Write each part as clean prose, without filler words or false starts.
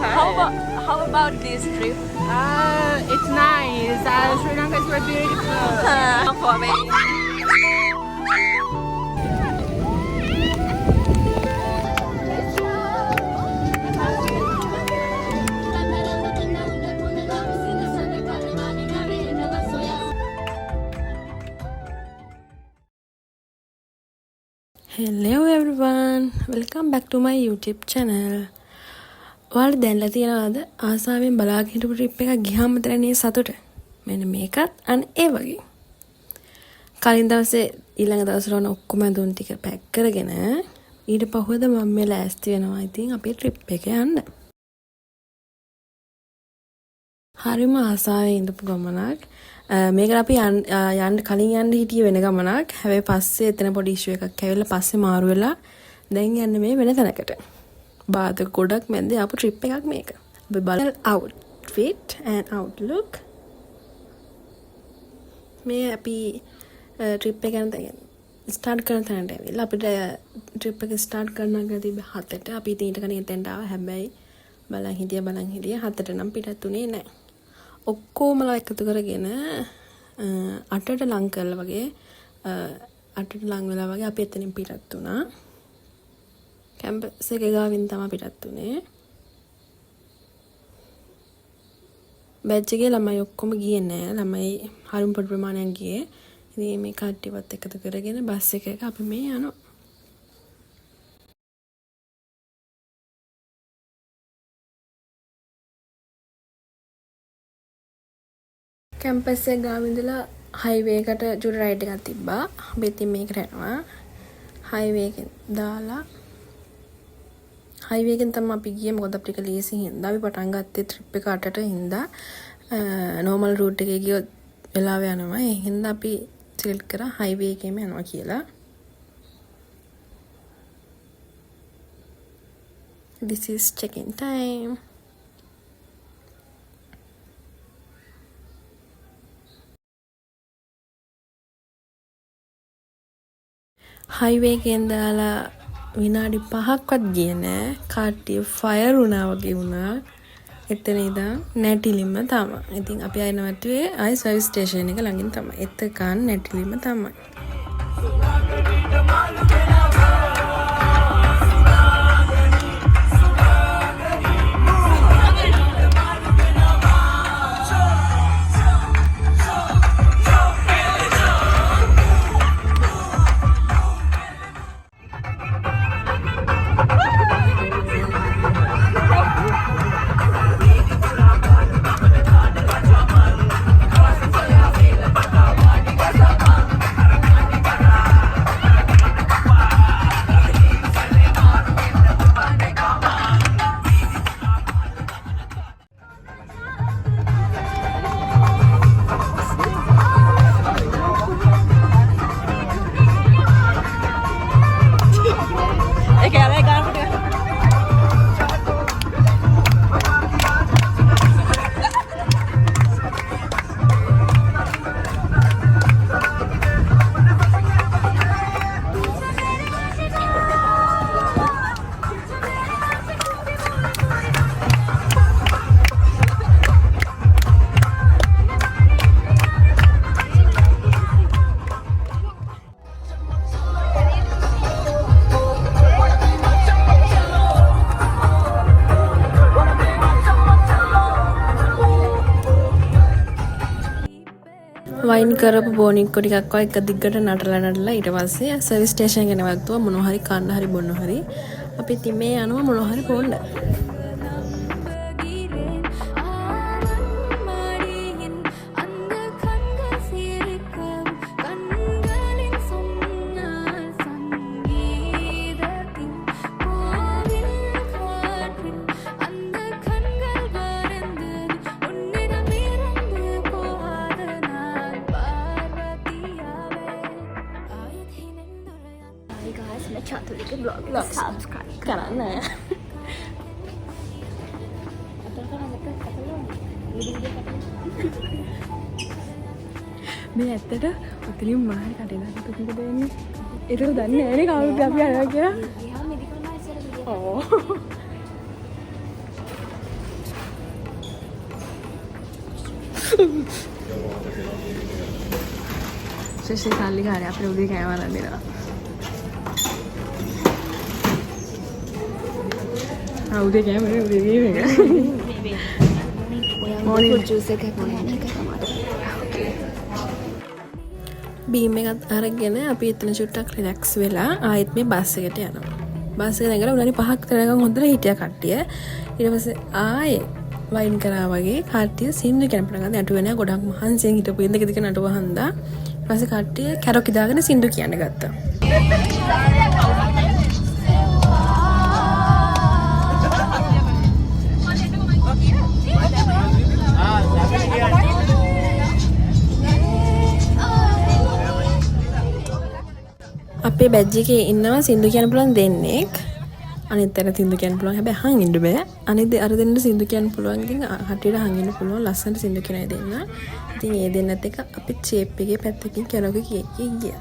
How about this trip? It's nice. Sri Lanka is very beautiful. For me. Hello everyone, welcome back to my YouTube channel. ඔයාලා දැන්ලා තියනවාද ආසාවෙන් බලාගෙන හිටපු trip එකක් ගියාම දැනෙන සතුට? මෙන්න මේකත් අන්න ඒ වගේ. කලින් දවසේ ඊළඟ දවසට ඔන්න ඔක්කොම දුන් ටික පැක් කරගෙන ඊට පහුවද මම මේ ලෑස්ති වෙනවා ඉතින් අපේ ට්‍රිප් එක යන්න. හරිම ආසාවෙන් ඉඳපු ගමනක්. මේක අපි යන්න කලින් යන්න හිටියේ වෙන ගමනක්. හැබැයි පස්සේ එතන පොඩි ඉෂුව එකක් ඇවිල්ලා පස්සේ මාරු වෙලා දැන් යන්නේ මේ වෙන තැනකට. බාධක ගොඩක් මැද්දේ ආපු ට්‍රිප් එකක් මේක. අපි බලමු outfit and outlook. මේ අපි ට්‍රිප් එක යන තැන ස්ටාර්ට් කරන තැනට ඇවිල්ලා අපිට ට්‍රිප් එක ස්ටාර්ට් කරන්න ගිය තිබ්බ 7ට අපි ඉතින් ඊට කලින් එතෙන්ට ආවා. හැබැයි බලන් හිටිය 7ට නම් පිටත් උනේ නැහැ. ඔක්කොමලා එකතු කරගෙන 8ට ලං කරලා වගේ 8ට ලං වෙලා වගේ අපි එතනින් පිටත් වුණා. කැම්පස් එකේ ගාවින් තමයි පිටත් උනේ. බැච් එකේ ළමයි ඔක්කොම ගියේ නෑ. ළමයි හරිම පොඩි ප්‍රමාණයක් ගියේ. ඉතින් මේ කට්ටියවත් එකතු කරගෙන බස් එකක අපි මේ යනවා. කැම්පස් එක ගාවින් ඉඳලා හයිවේ එකට චුර රයිඩ් එකක් තිබ්බා. අපි ඉතින් මේකට යනවා. හයිවේ එකෙන් දාලා හයිවේ එකෙන් තමයි අපි ගියේ. මොකද අපිට ලීසි හින්දා අපි පටන් ගත්තේ ට්‍රිප් එක 8ට හින්දා නෝමල් රූට් එකේ ගියොත් වෙලාව යනවා. ඒ හින්දා අපි සිලෙක්ට් කරා හයිවේ එකේම යනවා කියලා. This is check-in time. Highway එකෙන් දාලා විනාඩි 5ක්වත් ගියේ නෑ. කට්ටිය ෆයර් වුණා වගේ වුණා. එතන ඉඳන් නැටිලිම තමයි. ඉතින් අපි ආයෙ නැවතුනේ ආයෙ සර්විස් ස්ටේෂන් එක ළඟින් තමයි. එතකන් නැටිලිම තමයි. වයින් කරපු බෝනික්කො ටිකක් වගේ එක දිගට නටලා ඊට පස්සේ සර්විස් ස්ටේෂන් එක නැවතුවා. මොනවා හරි කන්න හරි බොන්න හරි අපි ඉතින් මේ යනවා මොනවා හරි බොන්න. චතුරික බ්ලොග් සබ්ස්ක්‍රයිබ් කරන්න. මේ ඇත්තට ඔතනින් මාරි කටේලා තුකිට දෙන්නේ. ඒක දන්නේ නැහැ නේ කවුරුද අපි අරගෙන කියලා. ඔව්. ශේෂේ සල්ලිකාරය අපේ උදේ කෑම අරන් දෙනවා. උදේ කෑම නේ උදේ වීම එක. මොර්නින් ජූස් එකක් ගන්න එක තමයි. බීම් එකත් අරගෙන අපි එතන චුට්ටක් රිලැක්ස් වෙලා ආයෙත් මේ බස් එකට යනවා. බස් එක නැගලා උඩරි 5ක් තරගම් හොඳට හිටියා කට්ටිය. ඊට පස්සේ ආයේ වයින් කරා වගේ කට්ටිය සින්දු කියන පටන් ගත්තා. අටුව නෑ ගොඩක් මහන්සියෙන් හිටපු ඉඳ කිදක නටුව හන්දා. ඊට පස්සේ කට්ටිය කැරොකි දාගෙන සින්දු කියන්න ගත්තා. අපේ බැජ් එකේ ඉන්නවා සින්දු කියන්න පුළුවන් දෙන්නෙක්. අනිත් අර සින්දු කියන්න පුළුවන්. හැබැයි අහන් ඉන්න බෑ. අනිත් අර දෙන්න සින්දු කියන්න පුළුවන්. ඉතින් හටියට අහන් ඉන්න පුළුවන්. ලස්සනට සින්දු කියන අය දෙන්න. ඉතින් ඒ දෙන්නත් එක්ක අපි චේප් එකේ පැත්තකින් කැරොකි කිය ගියා.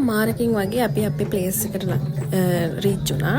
මාරකින් වගේ අපි අපේ ප්ලේස් එකට රීච් වුණා.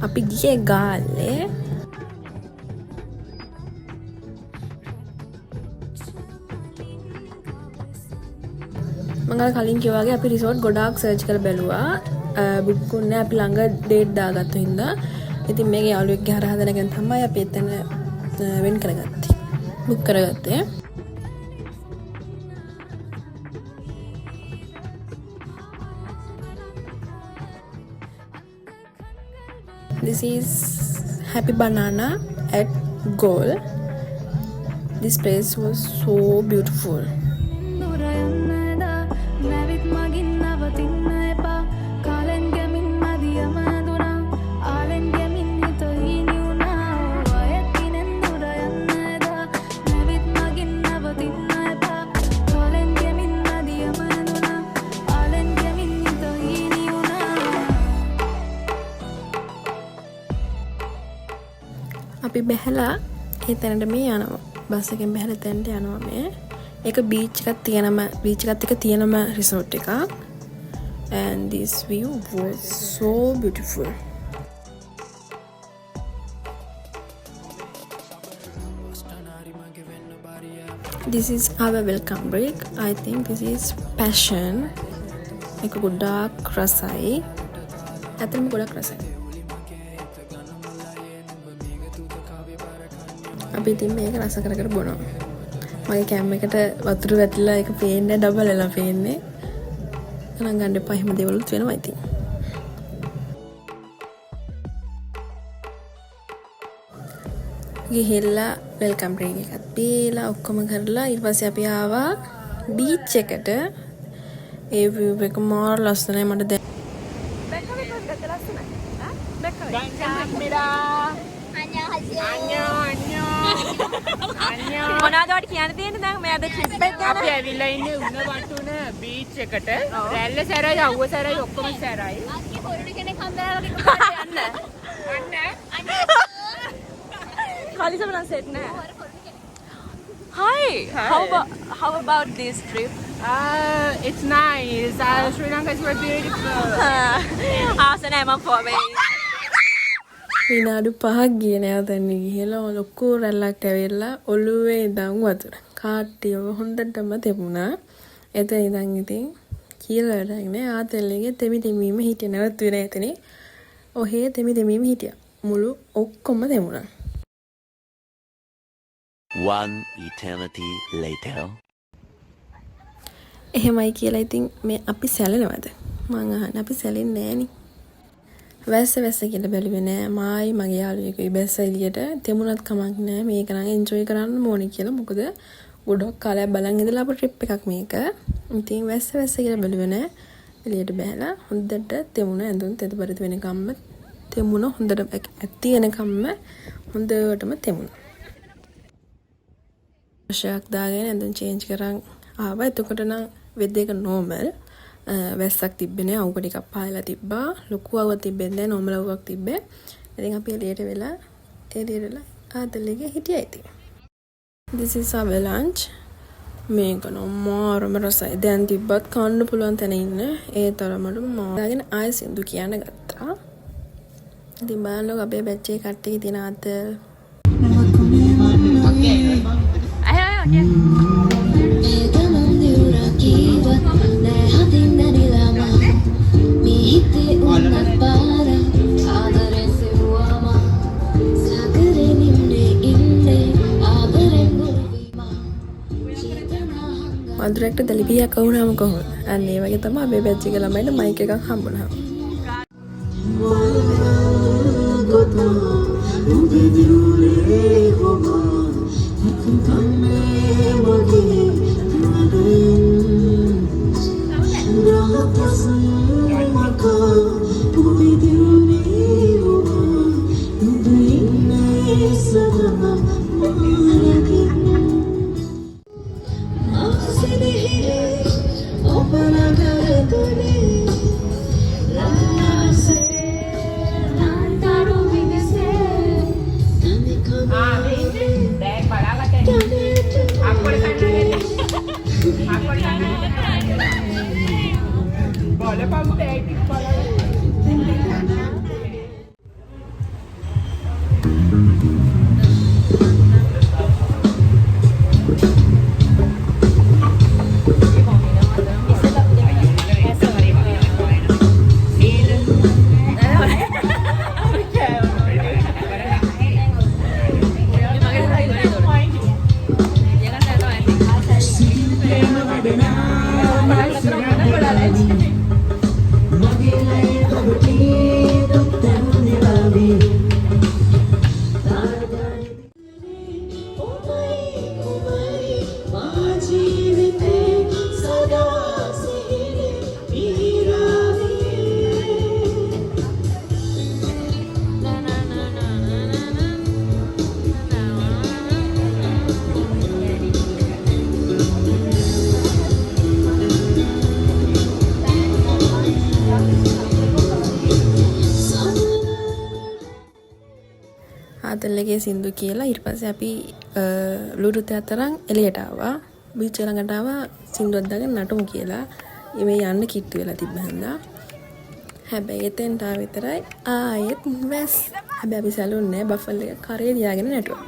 අපි ගියේ ගාල්ලේ. මම කලින් කිව්වා වගේ අපි රිසෝට් ගොඩාක් සර්ච් කරලා බැලුවා. බුක් වුණේ අපි ළඟ ඩේට් දාගත්තු හින්දා. ඉතින් මේක යාළුවෙක්ගේ හරහා දැනගෙන තමයි අපි එතන වෙන් කරගත්තේ. බුක් කරගත්තේ. This is Happy Banana at Goal. This place was so beautiful. අපි බැහැලා ඒ තැනට මේ යනවා. බස් එකෙන් බැහැලා තැනට යනවා මේ. ඒක බීච් එකක් එක තියෙනම රිසෝට් එකක්. And this view was so beautiful. This is our welcome break. I think this is passion. එක ගොඩාක් රසයි. ඇත්තටම ගොඩාක් රසයි. අපි ඉතින් මේක රස කර කර බොනවා. මගේ කැම් එකට වතුර වැටිලා ඒක පේන්නේ ඩබල් වෙලා පේන්නේ. ගණන් ගන්න එපා එහෙම දේවලුත් වෙනවා ඉතින්. ගිහිල්ලා වෙල්කම් ඩ්‍රින්ක් එකක් පීලා ඔක්කොම කරලා ඊට පස්සේ අපි ආවා බීච් එකට. ඒ view එක මාර ලස්සනයි මට දැන්. මොනවද ඔයාලට කියන්න තියෙන්නේ දැන් මේ අද ට්‍රිප් එක ගැන? අපි ඇවිල්ලා ඉන්නේ උණ වටුන බීච් එකට. රැල්ල සැරයි අවුව සැරයි ඔක්කොම සැරයි. අක්කේ පොරණ කෙනෙක් හම්බෙලා වගේ කොහොමද යන්න? කාලිසම නම් සෙට් නෑ. Hi. How about this trip? It's nice. Sri Lanka is very beautiful. ආසනයි මම ෆෝමේ. විනාඩි 5ක් ගියේ නෑ දැන් ගිහලා ලොකු රැල්ලක් ඇවිල්ලා ඔළුවේ ඉඳන් වතුර. කාට්ටියව හොඳටම තිබුණා. එතන ඉඳන් ඉතින් කියලා වැඩක් නෑ. ආතල්ලගේ තෙමි තෙමීම හිටිය නැවතුනේ එතනේ. ඔහේ තෙමි තෙමීම හිටියා. මුළු ඔක්කොම තිබුණා. One eternity later. එහෙමයි කියලා ඉතින් මේ අපි සැලෙනවද? මං අහන්නේ අපි සැලෙන්නේ නෑනේ. වැස්ස කියලා බැලුවේ නෑ. මායි මගේ යාළුවෙකුයි බැස්ස එළියට තෙමුණත් කමක් නෑ. මේක නම් එන්ජොයි කරන්න ඕනේ කියලා. මොකද ගොඩක් කාලයක් බලන් ඉඳලා අපේ ට්‍රිප් එකක් මේක. ඉතින් වැස්ස කියලා බැලුවේ නෑ. එළියට බැලලා හොඳට තෙමුණ ඇඳුම් තෙතපරිත වෙනකම්ම තෙමුණ හොඳට ඇති වෙනකම්ම හොඳටම තෙමුණ. ෂර්ට් දාගෙන ඇඳුම් චේන්ජ් කරන් ආවා. එතකොට නම් වෙද්ද එක නෝමල්. වැස්සක් තිබ්බේ නෑ. අවුක ටිකක් පායලා තිබ්බා. ලොකු අවුවක් තිබෙන්නේ නෑ. නෝමල් අවුවක් තිබ්බේ. ඉතින් අපි එළියට වෙලා ආතල්ලගේ හිටියා ඉතින්. This is our lunch. මේක නෝමාරම රසයි. දැන් තිබ්බත් කන්න පුළුවන් තැන ඉන්න. ඒ තරමට මාගෙන ආයෙ සින්දු කියන්න ගත්තා. ඉතින් බලන්න අපේ බැච් එකේ කට්ටිය තියෙන ආතල්. මధుරෙක්ට දලිපියක් වුණාම කොහොමද? අන්න ඒ වගේ තමයි අපේ බැච් එකේ ළමයින්ට මයික් එකක් හම්බුනහම. ආතල්ලගේ සින්දු කියලා ඊට පස්සේ අපි ලුරුත අතරන් එළියට ආවා. බීච් එක ළඟට ආවා සින්දුවක් දාගෙන නටමු කියලා. මේ යන්න කිට්ටු වෙලා තිබ්බ හන්දා. හැබැයි එතෙන්ට ආව විතරයි ආයෙත් වැස්. හැබැයි අපි සැලුන්නේ නැහැ. බෆල් එක කරේ දියාගෙන නටුවා.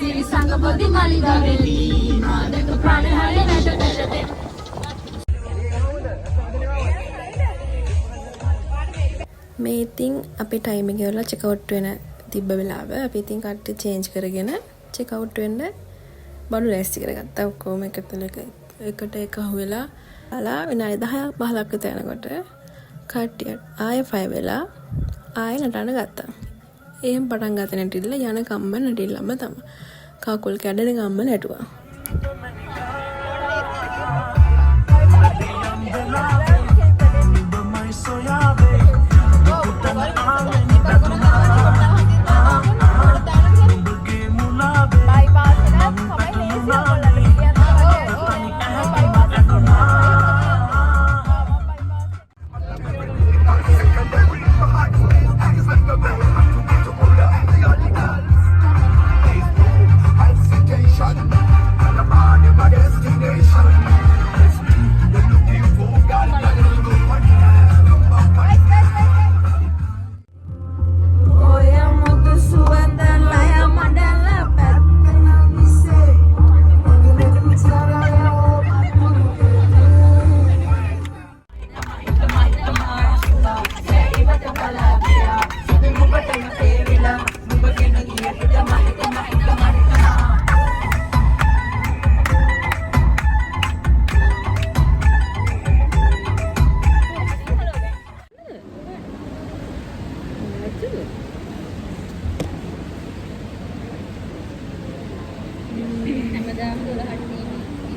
Siri Sangha Bodhi Maligaveli, Madaka Pranahari Vata Vata. මේ ඉතින් අපේ ටයිම් එක වල චෙක් අවුට් වෙන තිබ්බ වෙලාව අපි ඉතින් කට්ටිය චේන්ජ් කරගෙන චෙක් අවුට් වෙන්න බඩු ලෑස්ති කරගත්තා. ඔක්කොම එකට එක අහුවෙලා අලා විනාඩි 10ක් 15ක් විතර යනකොට කට්ටිය ආයෙ 5 වෙලා ආයෙ නටන්න ගත්තා. එහෙම පටන් ගන්න නැටිල්ල යන කම්ම නැටිල්ලම තමයි. කකුල් කැඩෙන ගම්ම නැටුවා.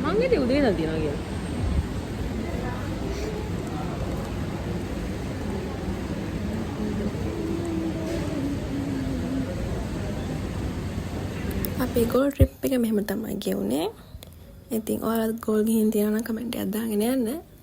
මං හිතුවේ උදේ ඉඳන් තියනවා කියලා. අපේ ගෝල් ට්‍රිප් එක මෙහෙම තමයි ගෙවුනේ. ඉතින් ඔයාලත් ගෝල් ගිහින් තියනවා නම් කමෙන්ට් එකක් දාගෙන යන්න.